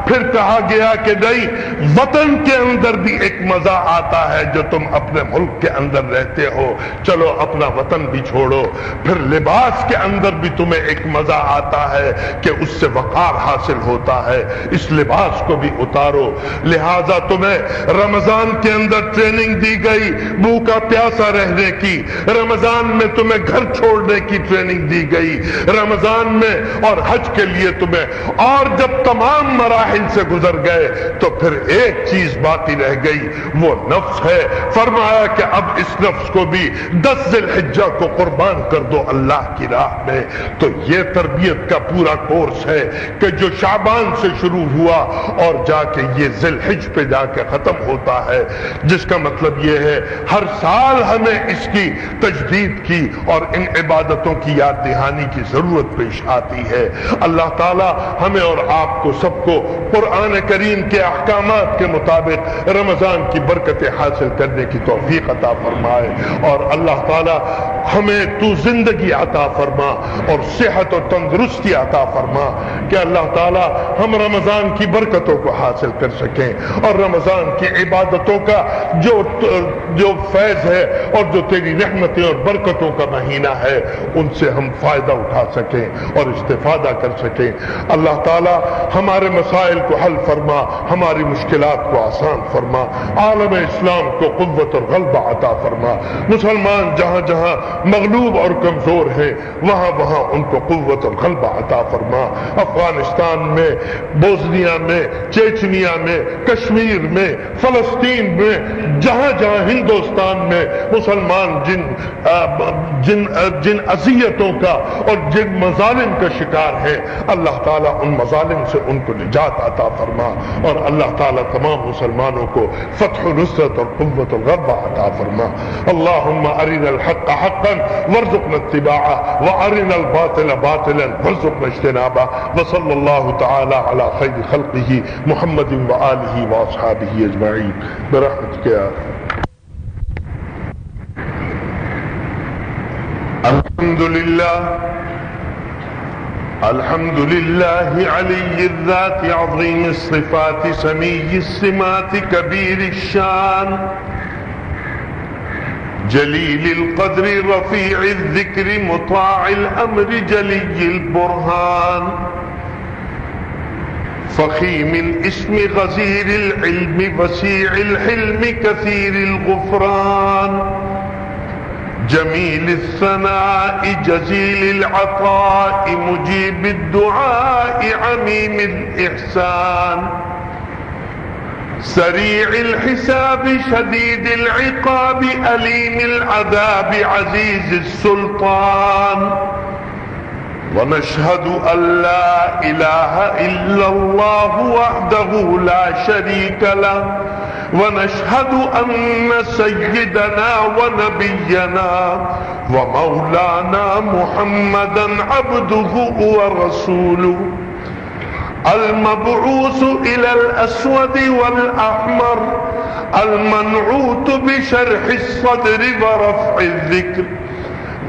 پھر کہا گیا کہ نہیں، وطن کے اندر بھی ایک مزہ آتا ہے جو تم اپنے ملک کے اندر رہتے ہو، چلو اپنا وطن بھی چھوڑو۔ پھر لباس کے اندر بھی تمہیں ایک مزہ آتا ہے کہ اس سے وقار حاصل ہوتا ہے، اس لباس کو بھی اتارو۔ لہذا تمہیں رمضان کے اندر ٹریننگ دی گئی بھوکا پیاسا رہنے کی، رمضان میں تمہیں گھر چھوڑنے کی ٹریننگ دی گئی رمضان میں، اور حج کے لیے تمہیں، اور جب تمام مراحل سے گزر گئے تو پھر ایک چیز باقی رہ گئی، وہ نفس ہے۔ فرمایا کہ اب اس نفس کو بھی 10 ذی الحجہ کو قربان کر دو اللہ کی راہ میں۔ تو یہ تربیت کا پورا کورس ہے کہ جو شعبان سے شروع ہوا اور جا کے یہ ذی الحج پہ جا کے ختم ہوتا ہے، جس کا مطلب یہ ہے ہر سال ہمیں اس کی تجدید کی اور ان عبادتوں کی یاد دہانی کی ضرورت پیش آتی ہے۔ اللہ تعالی ہمیں اور آپ کو سب کو قرآن کریم کے احکامات کے مطابق رمضان کی برکتیں حاصل کرنے کی توفیق عطا فرمائے، اور اللہ تعالی ہمیں تو زندگی عطا فرما اور صحت اور تندرستی عطا فرما کہ اللہ تعالی ہم رمضان کی برکتوں کو حاصل کر سکیں، اور رمضان کی عبادتوں کا جو فیض ہے اور جو تیری رحمتیں اور برکتوں کا مہینہ ہے ان سے ہم فائدہ اٹھا سکیں اور استفادہ کر سکیں۔ اللہ تعالی ہمارے مسائل کو حل فرما، ہماری مشکلات کو آسان فرما، عالم اسلام کو قوت اور غلبہ عطا فرما، مسلمان جہاں جہاں مغلوب اور کمزور ہیں وہاں وہاں ان کو قوت اور غلبہ عطا فرما، افغانستان میں، بوسنیا میں، چیچنیا میں، کشمیر میں، فلسطین میں، جہاں جہاں ہندوستان میں مسلمان جن اذیتوں کا اور جن مظالم کا شکار ہے اللہ تعالیٰ ان مظالم سے ان کو نجات عطا فرما، اور اللہ تعالیٰ تمام مسلمانوں کو فتح و نصرت اور قوت و غلبہ عطا فرما۔ اللہم ارنا الحق حقا وارزقنا اتباعه وارنا الباطل باطلا وارزقنا اجتنابه، وصلی اللہ تعالی علی خیر خلقه محمد وآلہ واصحابہ اجمعین برحمتک یا الحمد لله علي الذات عظيم الصفات سمي السمات كبير الشان جليل القدر رفيع الذكر مطاع الأمر جلي البرهان فخيم الاسم غزير العلم وسيع الحلم كثير الغفران جميل الثناء جزيل العطاء مجيب الدعاء عميم الإحسان سريع الحساب شديد العقاب أليم العذاب عزيز السلطان ونشهد أن لا إله إلا الله وحده لا شريك له ونشهد أن سيدنا ونبينا ومولانا محمدا عبده ورسوله المبعوث إلى الأسود والأحمر المنعوت بشرح الصدر ورفع الذكر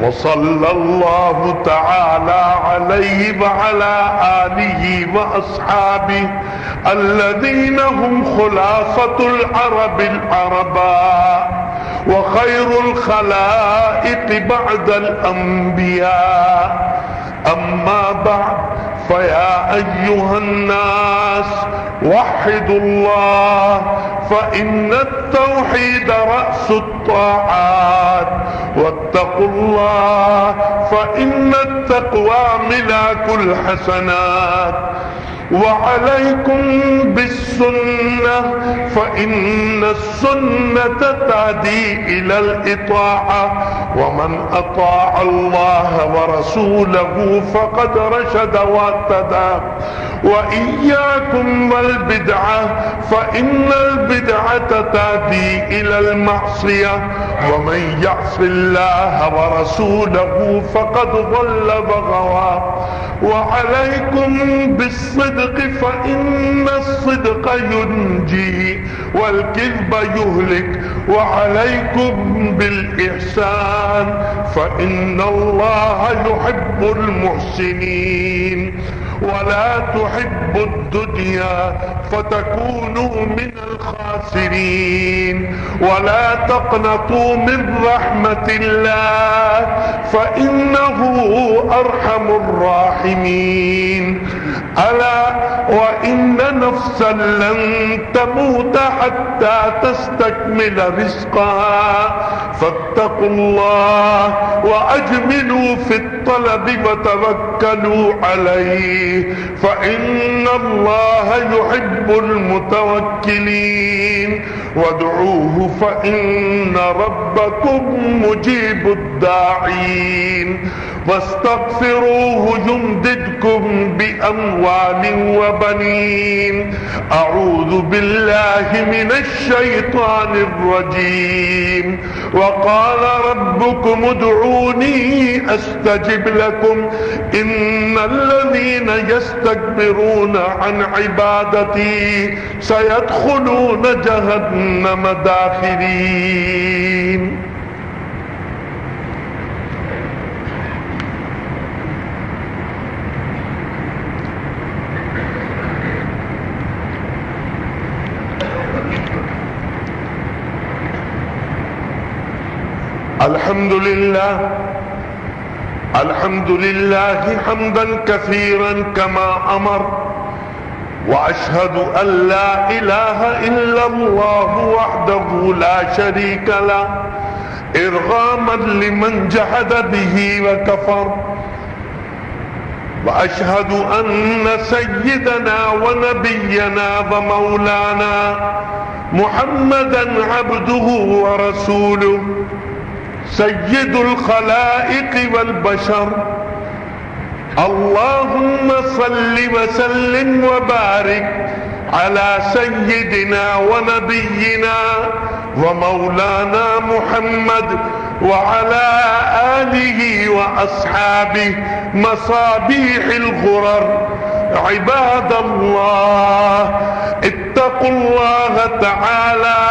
وصلى الله تعالى عليه وعلى آله وأصحابه الذين هم خلاصة العرب العرباء وخير الخلائق بعد الأنبياء أما بعد فيا أيها الناس وحدوا الله فإن التوحيد رأس الطاعات واتقوا الله فإن التقوى ملاك الحسنات وعليكم بالسنة فإن السنة تهدي إلى الإطاعة ومن أطاع الله ورسوله فقد رشد واهتدى وإياكم والبدعة فإن البدعة تهدي إلى المعصية ومن يعص الله ورسوله فقد ضل وغوى وعليكم بالصدق فإن الصدق ينجي والكذب يهلك وعليكم بالإحسان فإن الله يحب المحسنين ولا تحب الدنيا فتكونوا من الخاسرين ولا تقنطوا من رحمة الله فإنه أرحم الراحمين ألا وإن نفسا لن تموت حتى تستكمل رزقها فاتقوا الله وأجملوا في الطلب وتوكلوا عليه فإن الله يحب المتوكلين وادعوه فإن ربكم مجيب الداعين فاستغفروه يمددكم بأموال وبنين. أعوذ بالله من الشيطان الرجيم. وقال ربكم ادعوني أستجب لكم إن الذين يستكبرون عن عبادتي سيدخلون جهنم داخرين. الحمد لله، الحمد لله حمدا كثيرا كما أمر، وأشهد أن لا إله إلا الله وحده لا شريك له إرغاما لمن جحد به وكفر. وأشهد أن سيدنا ونبينا ومولانا محمدا عبده ورسوله سيد الخلائق والبشر. اللهم صل وسلم وبارك على سيدنا ونبينا ومولانا محمد وعلى آله وأصحابه مصابيح الغرر. عباد الله، اتقوا الله تعالى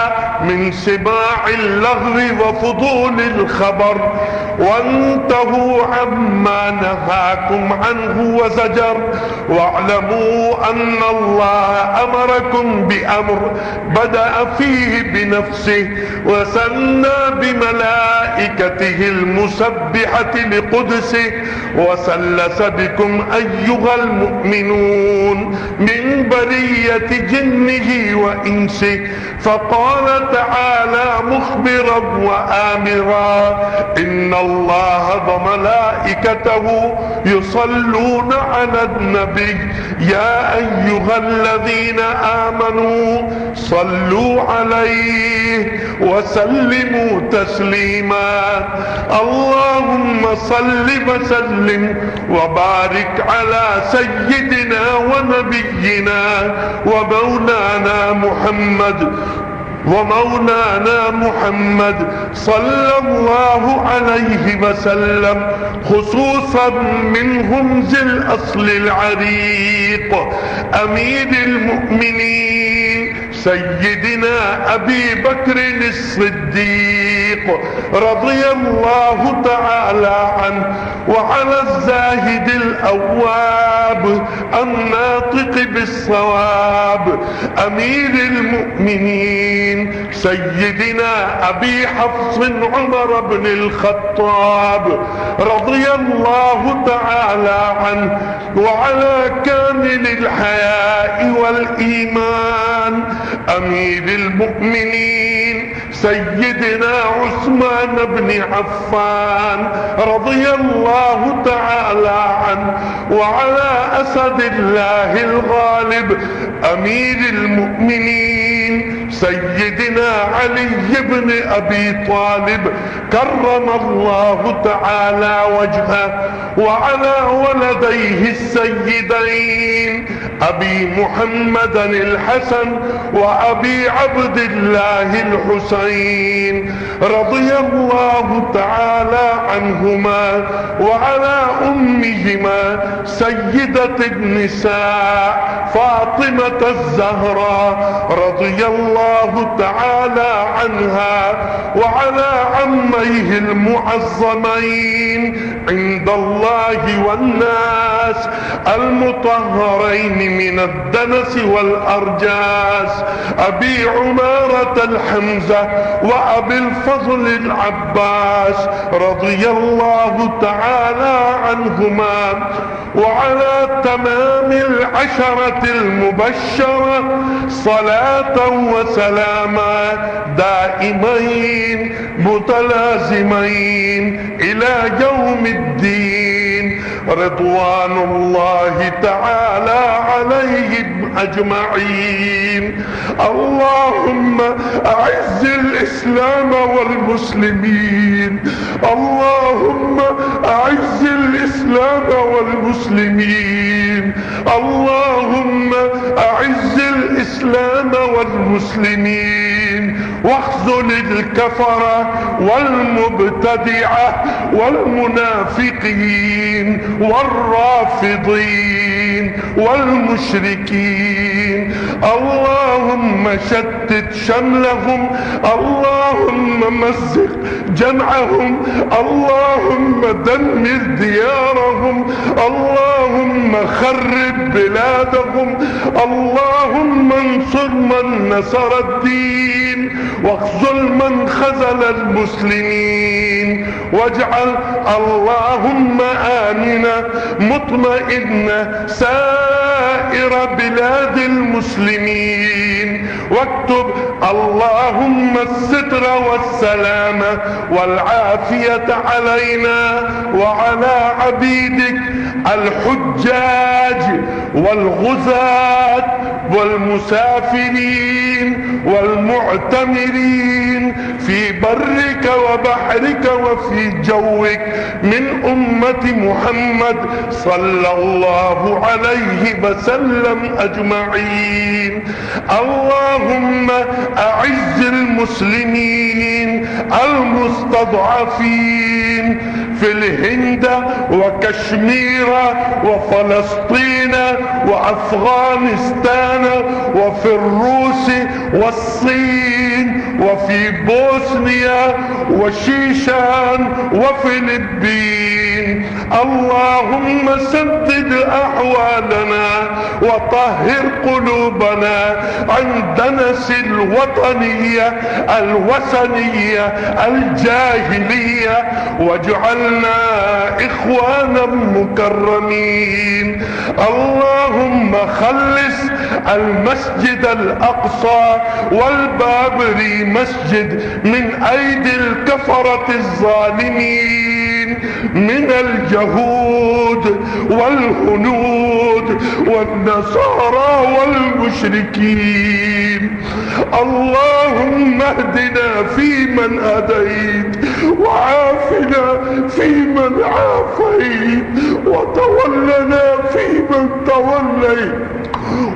من سماع اللغو وفضول الخبر، وانتهوا عما نهاكم عنه وزجر. واعلموا أن الله أمركم بأمر بدأ فيه بنفسه وثنى بملائكته المسبحة لقدسه، وثلث بكم أيها المؤمنون من برية جنه وإنسه. فقال تعالى مخبرا وآمرا: إن الله وملائكته يصلون على النبي يا أيها الذين آمنوا صلوا عليه وسلموا تسليما. اللهم صل وسلم وبارك على سيدنا ونبينا ومولانا محمد صلى الله عليه وسلم، خصوصا منهم ذي الأصل العريق أمير المؤمنين سيدنا أبي بكر الصديق رضي الله تعالى عنه، وعلى الزاهد الأواب الناطق بالصواب أمير المؤمنين سيدنا أبي حفص عمر بن الخطاب رضي الله تعالى عنه، وعلى كامل الحياء والإيمان أمير المؤمنين سيدنا عثمان بن عفان رضي الله تعالى عنه، وعلى أسد الله الغالب أمير المؤمنين سيدنا علي بن أبي طالب كرم الله تعالى وجهه، وعلى ولديه السيدين أبي محمد الحسن وأبي عبد الله الحسين رضي الله تعالى عنهما، وعلى أمهما سيدة النساء فاطمة الزهراء رضي الله تعالى عنها، وعلى عميه المعظمين عند الله والناس المطهرين من الدنس والأرجاس أبي عمارة الحمزة وأبي الفضل العباس رضي الله تعالى عنهما، وعلى تمام العشرة المبشرة صلاة وسلاما دائمين متلازمين إلى يوم الدين، رضوان الله تعالى عليهم أجمعين. اللهم أعز الإسلام والمسلمين، اللهم أعز الإسلام والمسلمين. اللهم أعز الإسلام والمسلمين واخذل الكفرة والمبتدعة والمنافقين والرافضين والمشركين. اللهم شتت شملهم، اللهم مزق جمعهم، اللهم دمر ديارهم، اللهم خرب بلادهم، اللهم انصر من نصر الدين واخذل من خذل المسلمين، واجعل اللهم آمنا مطمئنا سائر بلاد المسلمين، واكتب اللهم الستر والسلام والعافية علينا وعلى عبيدك الحجاج والغزاة والمسافرين والمعتمرين في برك وبحرك وفي جوك من أمة محمد صلى الله عليه وسلم أجمعين. اللهم أعز المسلمين المستضعفين في الهند وكشمير وفلسطين وأفغانستان وفي الروس والصين وفي بوسنيا وشيشان وفلبين. اللهم سدد أحوالنا وطهر قلوبنا عن دنس الوطنية الوثنية الجاهلية، واجعلنا إخوانا مكرمين. اللهم خلص المسجد الأقصى والبابري مسجد من أيدي الكفرة الظالمين من اليهود والهنود والنصارى والمشركين. اللهم اهدنا فيمن هديت، وعافنا فيمن عافيت، وتولنا فيمن توليت،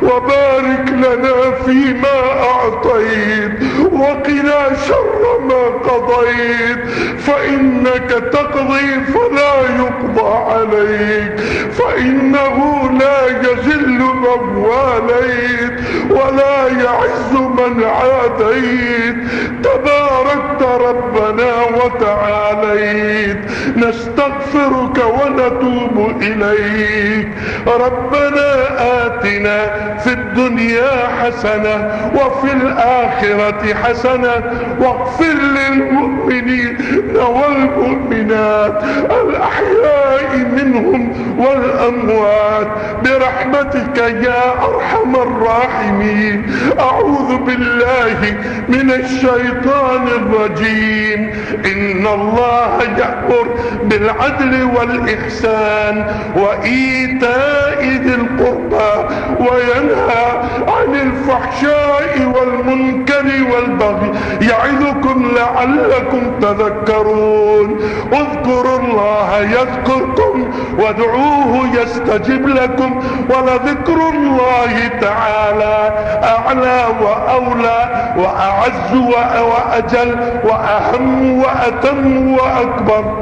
وبارك لنا فيما أعطيت، وقنا شر ما قضيت، فإنك تقضي فلا يقضى عليك، فإنه لا يذل من واليت ولا يعز من عاديت، تباركت ربنا وتعاليت. نستغفرك ونتوب إليك. ربنا آتنا في الدنيا حسنة وفي الآخرة حسنة، واغفر للمؤمنين والمؤمنات الأحياء منهم والأموات برحمتك يا أرحم الراحمين. أعوذ بالله من الشيطان الرجيم. إن الله يأمر بالعدل والإحسان وإيتاء ذي القربى وينهى عن الفحشاء والمنكر والبغي يعظكم لعلكم تذكرون. اذكروا الله يذكركم وادعوه يستجب لكم، ولذكر الله تعالى أعلى وأولى وأعز وأجل وأهم وأتم وأكبر.